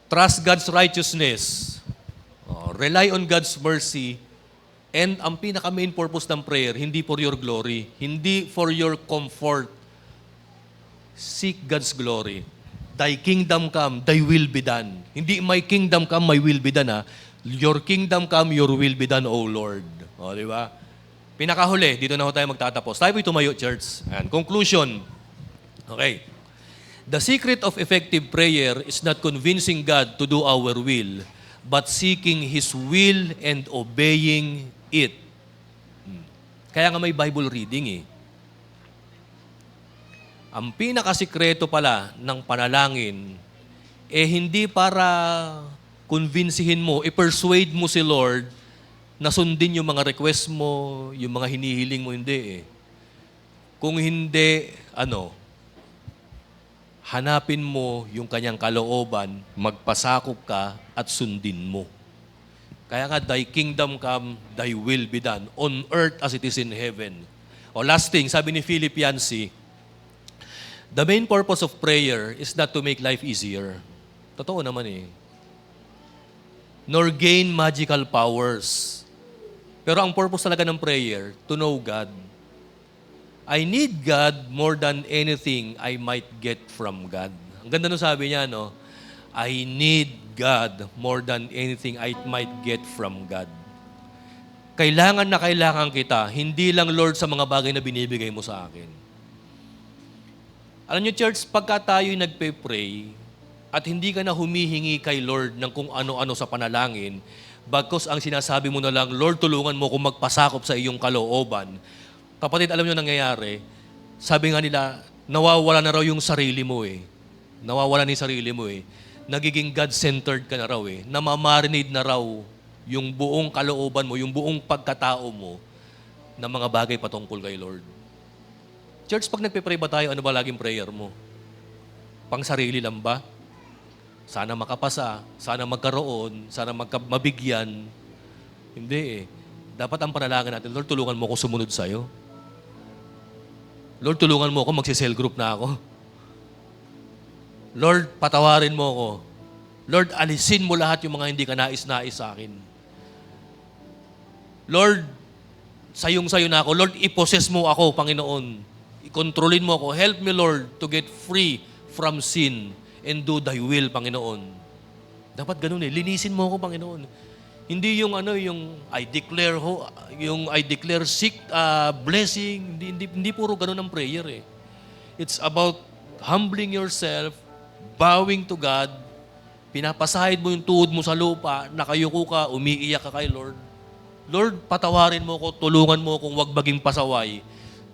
Trust God's righteousness. Rely on God's mercy. And ang pinaka-main purpose ng prayer, hindi for your glory, hindi for your comfort. Seek God's glory. Thy kingdom come, thy will be done. Hindi my kingdom come, my will be done ha. Your kingdom come, your will be done, O Lord. Di ba? Pinakahuli, dito na ho tayo magtatapos. Tayo po'y tumayo, church. And conclusion. Okay. The secret of effective prayer is not convincing God to do our will, but seeking His will and obeying it. Kaya nga may Bible reading eh. Ang pinakasikreto pala ng panalangin, hindi para convincehin mo, i-persuade mo si Lord na sundin yung mga request mo, yung mga hinihiling mo, hindi eh. Kung hindi, hanapin mo yung kanyang kalooban, magpasakop ka at sundin mo. Kaya nga, thy kingdom come, thy will be done, on earth as it is in heaven. O last thing, sabi ni Philip Yancey, the main purpose of prayer is not to make life easier. Totoo naman eh. Nor gain magical powers. Pero ang purpose talaga ng prayer, to know God. I need God more than anything I might get from God. Ang ganda nung sabi niya, no? I need God more than anything I might get from God. Kailangan na kailangan kita, hindi lang Lord sa mga bagay na binibigay mo sa akin. Alam niyo, church, pagka tayo'y nagpe-pray at hindi ka na humihingi kay Lord ng kung ano-ano sa panalangin, bagkus ang sinasabi mo na lang, Lord, tulungan mo kung magpasakop sa iyong kalooban. Kapatid, alam niyo nangyayari, sabi nga nila, nawawala na raw yung sarili mo eh. Nawawala ni sarili mo eh. Nagiging God-centered ka na raw eh. Namamarinate na raw yung buong kalooban mo, yung buong pagkatao mo ng mga bagay patungkol kay Lord. Church, pag nagpe-pray ba tayo, ano ba laging prayer mo? Pang sarili lang ba? Sana makapasa, sana magkaroon, sana mabigyan. Hindi eh. Dapat ang panalangin natin, Lord, tulungan mo ako sumunod sa'yo. Lord, tulungan mo ako, magsi-cell group na ako. Lord, patawarin mo ako. Lord, alisin mo lahat yung mga hindi ka nais-nais sa akin. Lord, sayong-sayo na ako. Lord, i-possess mo ako, Panginoon. I-kontrolin mo ako. Help me, Lord, to get free from sin and do thy will, Panginoon. Dapat ganun eh. Linisin mo ako, Panginoon. Hindi yung I declare sick blessing. Hindi puro ganun ang prayer eh. It's about humbling yourself, bowing to God, pinapasahid mo yung tuhod mo sa lupa, nakayuko ka, umiiyak ka kay Lord. Lord, patawarin mo ko, tulungan mo kung wag maging pasaway.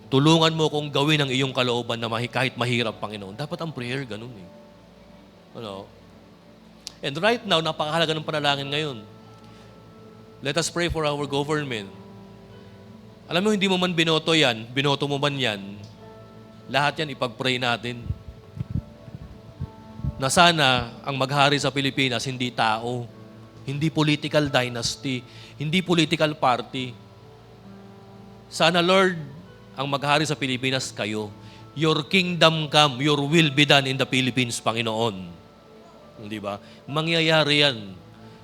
Tulungan mo kung gawin ang iyong kalooban na kahit mahirap, Panginoon. Dapat ang prayer ganun eh. Ano? And right now, napakahalaga ng panalangin ngayon. Let us pray for our government. Alam mo, hindi mo man binoto yan, binoto mo man yan, lahat yan ipag-pray natin. Na sana ang maghari sa Pilipinas hindi tao, hindi political dynasty, hindi political party. Sana, Lord, ang maghari sa Pilipinas kayo. Your kingdom come, your will be done in the Philippines, Panginoon. Di ba? Mangyayari yan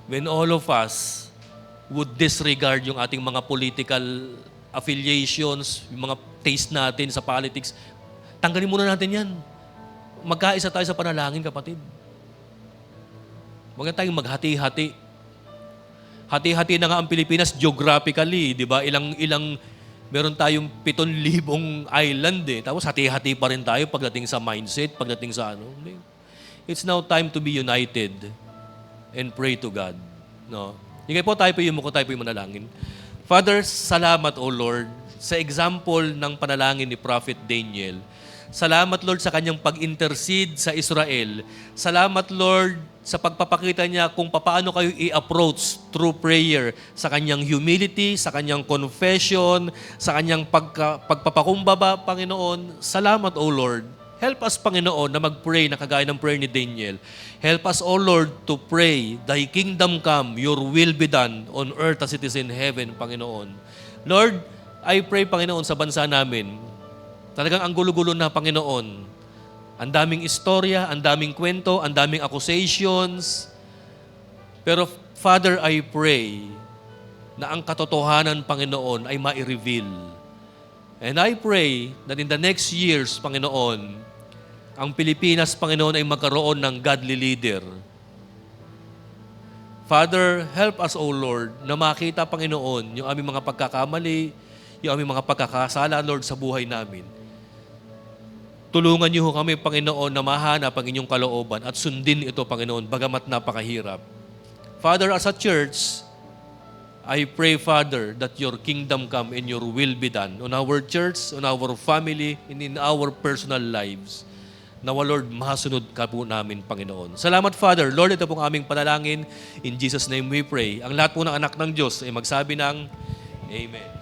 when all of us would disregard yung ating mga political affiliations, yung mga taste natin sa politics. Tanggalin muna natin yan. Magkaisa tayo sa panalangin, kapatid. Huwag na tayong maghati-hati. Hati-hati na nga ang Pilipinas geographically, di ba? Meron tayong 7,000 island eh. Tapos hati-hati pa rin tayo pagdating sa mindset, pagdating sa ano. It's now time to be united and pray to God. No? Hingay po tayo po yung manalangin. Father, salamat, O Lord, sa example ng panalangin ni Prophet Daniel. Salamat, Lord, sa kanyang pag-intercede sa Israel. Salamat, Lord, sa pagpapakita niya kung paano kayo i-approach through prayer sa kanyang humility, sa kanyang confession, sa kanyang pagpapakumbaba, Panginoon. Salamat, O Lord. Help us, Panginoon, na mag-pray na kagaya ng prayer ni Daniel. Help us, O Lord, to pray, thy kingdom come, your will be done on earth as it is in heaven, Panginoon. Lord, I pray, Panginoon, sa bansa namin, talagang ang gulo-gulo na, Panginoon. Ang daming istorya, ang daming kwento, ang daming accusations. Pero, Father, I pray na ang katotohanan, Panginoon, ay ma-reveal. And I pray that in the next years, Panginoon, ang Pilipinas, Panginoon, ay magkaroon ng godly leader. Father, help us, O Lord, na makita, Panginoon, yung aming mga pagkakamali, yung aming mga pagkakasala, Lord, sa buhay namin. Tulungan niyo kami, Panginoon, na mahanap ang inyong kalooban at sundin ito, Panginoon, bagamat napakahirap. Father, as a church, I pray, Father, that your kingdom come and your will be done on our church, on our family, and in our personal lives. Nawa, Lord, masunod ka po namin, Panginoon. Salamat, Father. Lord, ito pong aming panalangin. In Jesus' name we pray. Ang lahat po ng anak ng Diyos ay magsabi ng Amen.